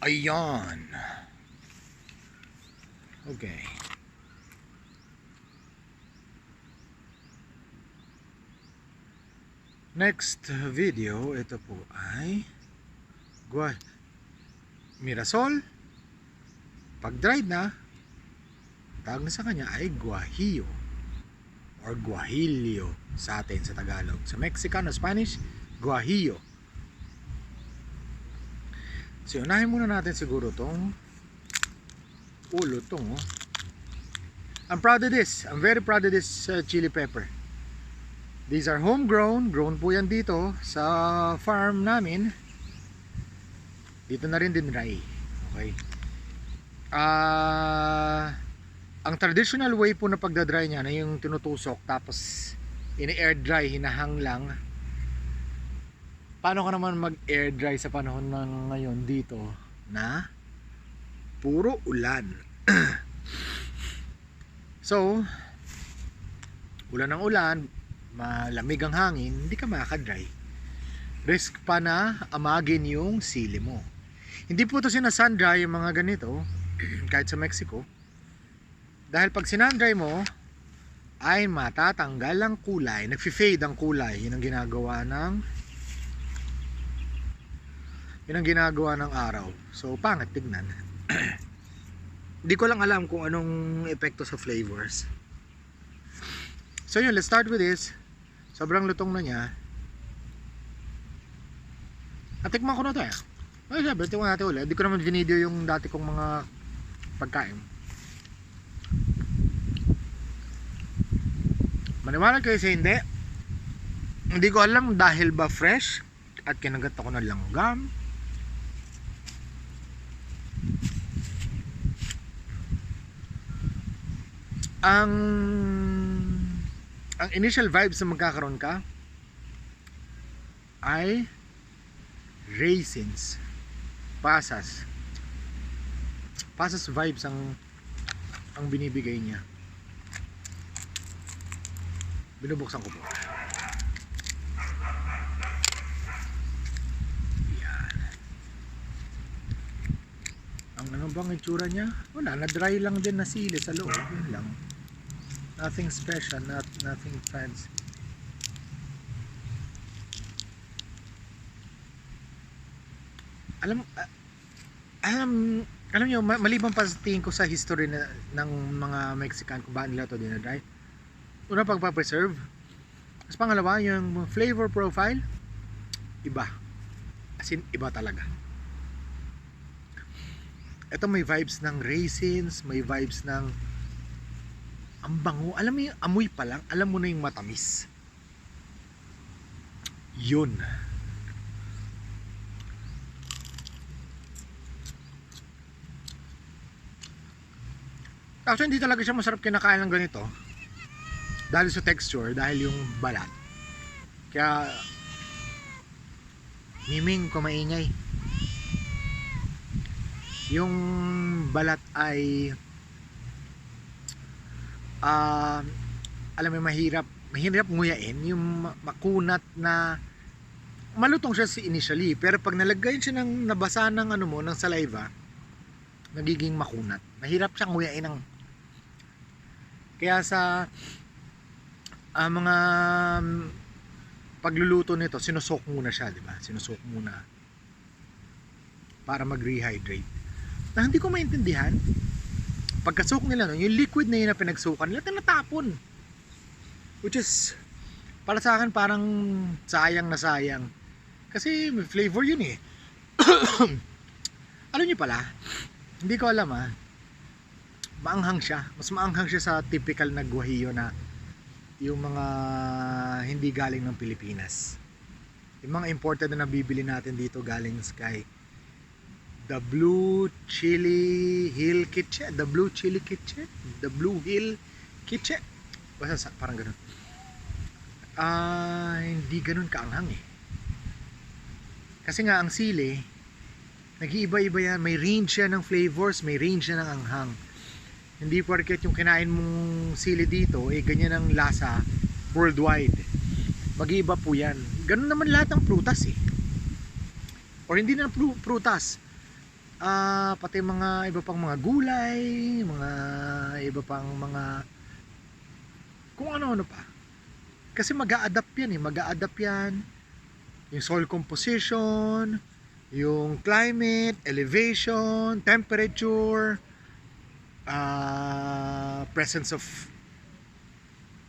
Ayan. Okay. Next video, ito po ay Mirasol. Pag dried na, tawag na sa kanya ay guajillo or guajillo sa atin sa Tagalog. Sa Mexican o Spanish, guajillo. So, unahin muna natin siguro tong ulo tong. I'm proud of this. I'm very proud of this chili pepper. These are homegrown. Grown po yan dito sa farm namin. Dito na rin din dry. Okay. Ang traditional way po na pagdadry niya na yung tinutusok tapos ini-air dry, hinahang lang. Paano ka naman mag-air dry sa panahon ng ngayon dito na puro ulan? So, ulan ng ulan, malamig ang hangin, hindi ka makaka-dry. Risk pa na amagin yung sili mo. Hindi po ito sinasun-dry yung mga ganito, kahit sa Mexico. Dahil pag sinun-dry mo, ay matatanggal ang kulay, nagfi-fade ang kulay. Yun ang ginagawa ng araw. So, pangit tignan. Hindi ko lang alam kung anong epekto sa flavors. So yun, let's start with this. Sobrang lutong na niya. At tikman ko na ito eh. Ay, sabi, tikman natin ulit. Hindi ko naman video yung dati kong mga pagkain. Maniwala kayo sa hindi. Hindi ko alam dahil ba fresh at kinagat ako ng langgam. Ang initial vibes na magkakaroon ka ay raisins, pasas vibes ang binibigay niya. Binubuksan ko po. Yan. Ang ano bang itsura niya? Wala, na dry lang din na sili sa loob. Yun lang. Nothing special, nothing fancy. Alam niyo, maliban pa sa tingin ko sa history ng mga Mexican kung bakit nila ito dinadry. Una, pagpapreserve. Tapos pangalawa, yung flavor profile, iba. As in, iba talaga. Ito may vibes ng raisins, may vibes ng ang bango. Alam mo yung amoy pa lang, alam mo na yung matamis. Yun. Actually, hindi talaga siya masarap kinakain ng ganito. Dahil sa texture, dahil yung balat. Kaya, miming kumaingay. Yung balat ay alam mo, mahirap nguyain, yung makunat na malutong siya initially, pero pag nalagyan siya ng nabasa ng ano mo, ng saliva, nagiging makunat. Mahirap siyang nguyain ng. Kaya sa mga pagluluto nito, sinusok muna siya, di ba? Sinusok muna para mag-rehydrate. Na hindi ko maintindihan. Pagkasok nila, no, yung liquid na yun na pinagsukan nila, tinatapon. Which is, para sa akin, parang sayang na sayang. Kasi may flavor yun eh. Alam nyo pala, hindi ko alam maanghang siya. Mas maanghang siya sa typical na guajillo na yung mga hindi galing ng Pilipinas. Yung mga imported na nabibili natin dito galing Sky. The Blue Chili Hill Kitchen, The Blue Chili Kitchen, The Blue Hill Kitchen. Basta parang ganun. Hindi ganun kaanghang eh. Kasi nga ang sili, nag-iiba-iba yan. May range yan ng flavors, may range yan ng anghang. Hindi porket yung kinain mong sili dito, ganyan ang lasa worldwide. Mag-iiba po yan. Ganun naman lahat ng prutas eh. Or hindi na prutas. pati mga iba pang mga gulay, mga iba pang mga kung ano-ano pa. Kasi mag-a-adapt yan eh, mag-a-adapt yan. Yung soil composition, yung climate, elevation, temperature, presence of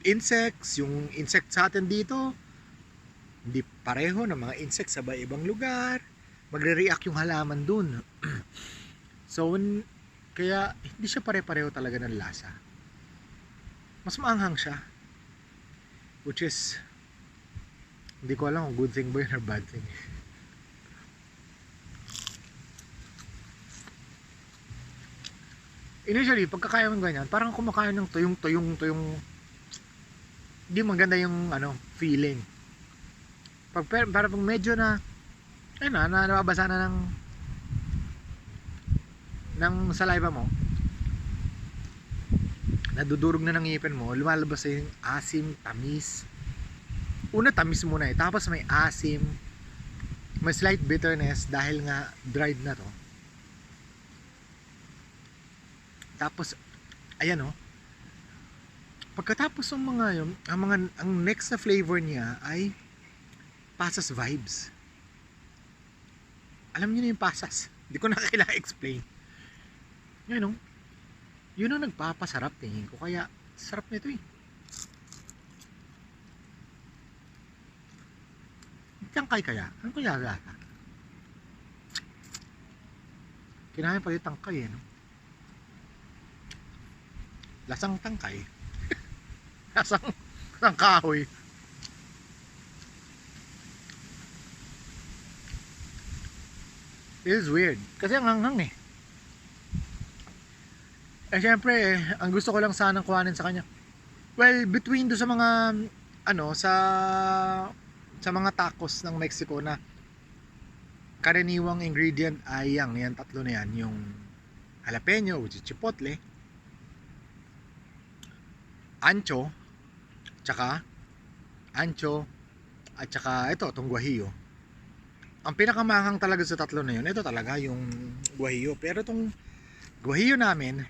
insects, yung insect sa atin dito, hindi pareho ng mga insects sa ibang lugar. Magre-react yung halaman dun. So, kaya hindi siya pare-pareho talaga ng lasa. Mas maanghang siya. Which is, hindi ko alam kung good thing ba yun or bad thing. Initially, pagkakaya mo ganyan, parang kumakain ng tuyong. Hindi maganda yung feeling. Para pag medyo na nababasa na ng saliva mo, nadudurog na ng ngipin mo, lumalabas na yung asim, tamis. Una tamis muna eh, tapos may asim, may slight bitterness dahil nga dried na to. Tapos ayan pagkatapos ng mga yun, ang next na flavor niya ay pasas vibes. Alam niyo na yung pasas, hindi ko na kailangan explain. Yun ang nagpapasarap tingin ko, kaya sarap nito eh. Tangkay kaya? Ano kaya lasa? Kinain pa yung tangkay Lasang tangkay. lasang kahoy. It is weird. Kasi ang hanghang eh. Syempre ang gusto ko lang sanang kuhanin sa kanya. Well, between do sa mga sa mga tacos ng Mexico na karaniwang ingredient ay yan tatlo na yan, yung jalapeno, which is chipotle, ancho, at saka ito, itong guajillo. Ang pinakamanghang talaga sa tatlo na yun, ito talaga yung guajillo. Pero itong guajillo namin,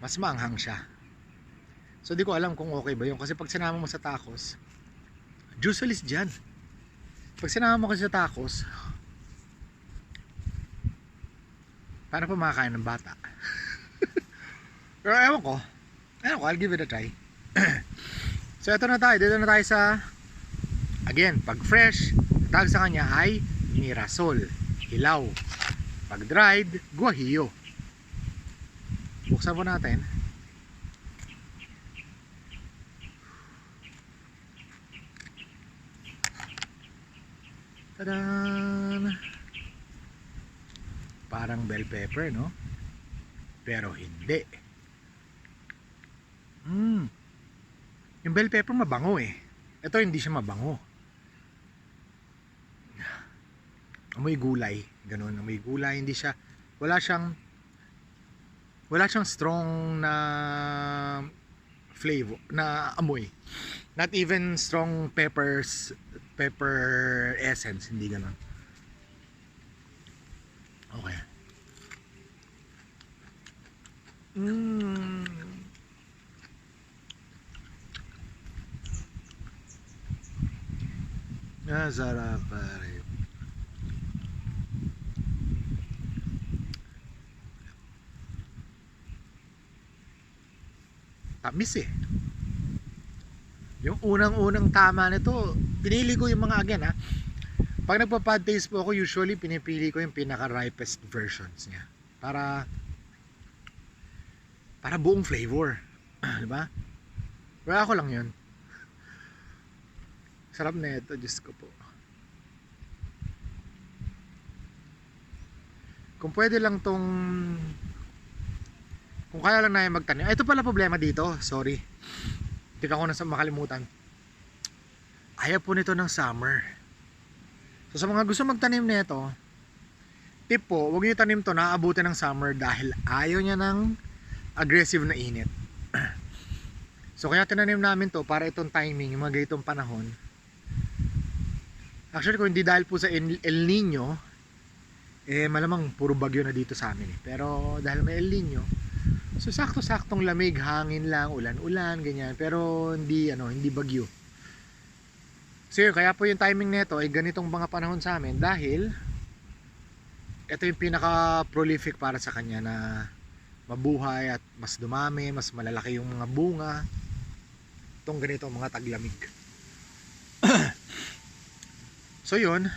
mas maanghang siya. So di ko alam kung okay ba yun, kasi pag sinama mo sa tacos, juiceless dyan. Pag sinama mo kasi sa tacos, paano pa makakain ng bata? Pero ewan ko, I'll give it a try. So dito na tayo sa, again, pag fresh, tawag sa kanya ay mirasol, hilaw. Pag dried, guajillo. Buksan po natin. Tadaan! Parang bell pepper, no? Pero hindi. Yung bell pepper mabango eh. Ito hindi siya mabango. Amoy gulay, ganun. Amoy gulay, hindi siya, wala siyang strong na flavor, na amoy. Not even strong pepper essence, hindi ganun. Okay. Sarap pare. Tamis eh. Yung unang tama nito, pinili ko yung mga again pag nagpa-pod taste po ako, usually pinipili ko yung pinaka ripest versions niya para buong flavor. Diba? Well, ako lang yun. Sarap na ito, Diyos ko po. Kung pwede lang kung kaya lang na magtanim. Ito pala problema dito, sorry. Hindi ko na makalimutan. Ayaw po nito ng summer. So sa mga gusto magtanim nito, tip po, huwag niyo tanim to na aabutin ng summer dahil ayaw niya ng aggressive na init. So kaya tinanim namin to para itong timing, yung mga ganitong panahon. Actually kung hindi dahil po sa El Nino, malamang puro bagyo na dito sa amin eh. Pero dahil may El Nino, so sakto-saktong lamig, hangin lang, ulan-ulan, ganyan. Pero hindi bagyo. So yun, kaya po yung timing nito ay ganitong mga panahon sa amin dahil ito yung pinaka prolific para sa kanya na mabuhay at mas dumami, mas malalaki yung mga bunga. Itong ganito mga taglamig. So yun,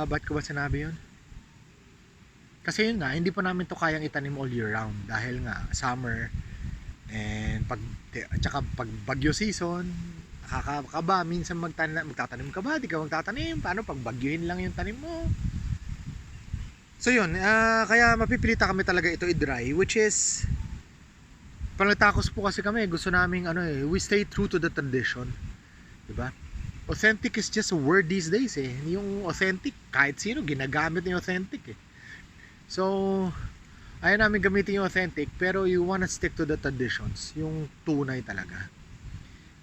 ba't ko ba sinabi yun? Kasi yun nga, hindi pa namin to kayang itanim all year round dahil nga summer and tsaka pag bagyo season, nakakaba minsan magtatanim ka ba? Di ka magtatanim. Paano pag bagyuhin lang yung tanim mo? So yun, kaya mapipilita kami talaga ito i-dry, which is palatakos po kasi kami, gusto naming we stay true to the tradition, 'di ba? Authentic is just a word these days eh. Yung authentic, kahit sino ginagamit yung authentic eh. So, ayaw namin gamitin yung authentic, pero you wanna stick to the traditions, yung tunay talaga.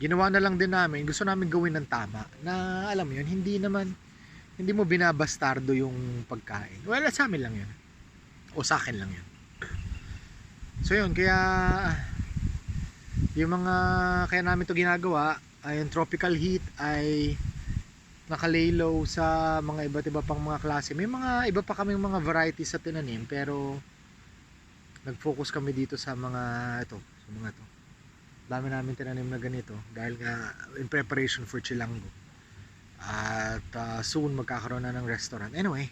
Ginawa na lang din namin, gusto namin gawin ng tama, na alam mo yun, hindi mo binabastardo yung pagkain. Well, sa amin lang yun. O sa akin lang yun. So yun, kaya namin to ginagawa ay yung tropical heat ay nakalay low sa mga iba't iba pang mga klase. May mga iba pa kaming mga varieties sa tinanim, pero nag-focus kami dito sa mga ito, sa mga to. Dami namin tinanim na ganito dahil nga in preparation for Chilango. At soon magkakaroon na ng restaurant. Anyway,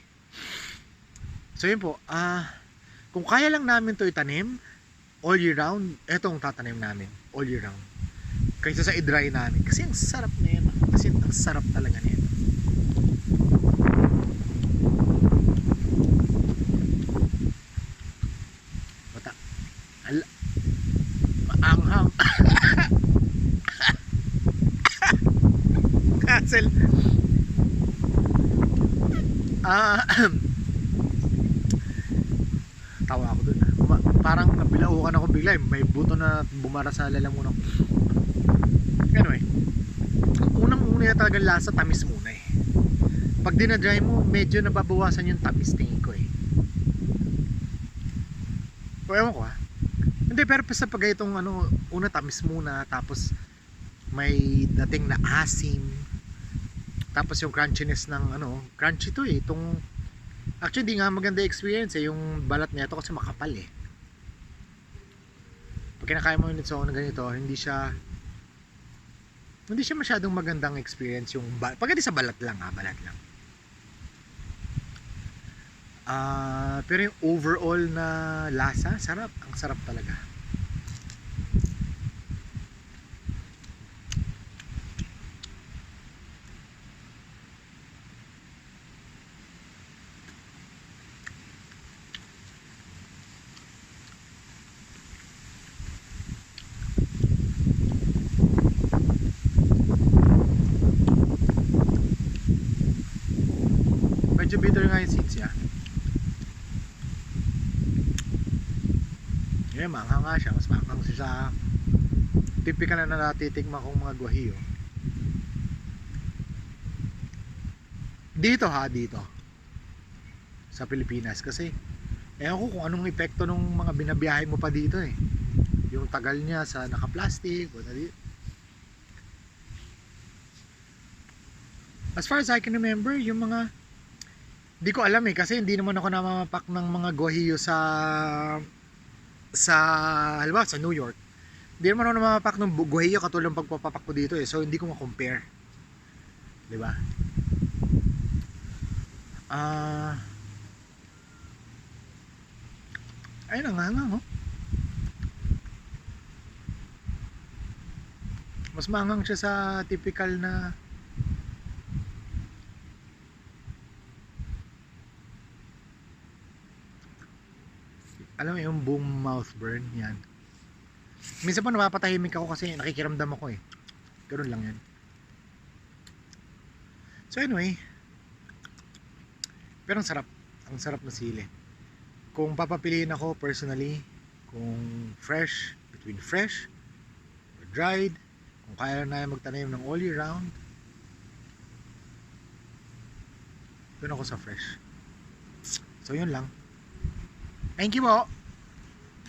so yun po, kung kaya lang namin to itanim all year round, etong tatanim namin all year round kaysa sa i-dry namin, kasi ang sarap na yan, kasi ang sarap talaga na yan. Bata maanghang cancel. Tawa ako dun. Parang nabilaukan ako bigla eh. May buto na bumara sa lalamunan ko. Anyway, unang-una talagang lasa, tamis muna eh. Pag dinadry mo, medyo nababawasan yung tamis, tingin ko eh. O ewan ko hindi, pero sa pag itong una tamis muna, tapos may dating na asim, tapos yung crunchiness ng crunchy to eh. Actually di nga maganda experience eh, yung balat nito kasi makapal eh. Pag kinakain mo yun ng ganito, hindi siya masyadong magandang experience yung pagdating sa balat lang. Pero yung overall na lasa, sarap, ang sarap talaga. Medyo bitter nga yung seeds niya. Maanghang nga siya, mas maanghang siya sa typical na natitikman kong mga guahiyo. Dito sa Pilipinas, kasi ewan ko kung anong epekto nung mga binabiyahe mo pa dito eh, yung tagal niya sa naka-plastic as far as I can remember, yung mga di ko alam eh, kasi hindi naman ako namapak ng mga guahiyo halimbawa sa New York. Hindi naman ako namapak ng guahiyo katulad ng pagpapapak ko dito eh, so hindi ko ma-compare, di ba? Ayun nga no? Mas maanghang siya sa typical na alam mo yung boom mouth burn yan. Minsan pa napapatahimik ako kasi nakikiramdam ako eh. Ganun lang yan. So anyway, pero ang sarap na sili. Kung papapiliin ako personally, kung between fresh or dried, kung kaya na magtanim ng all year round, doon ako sa fresh. So yun lang. Thank you po.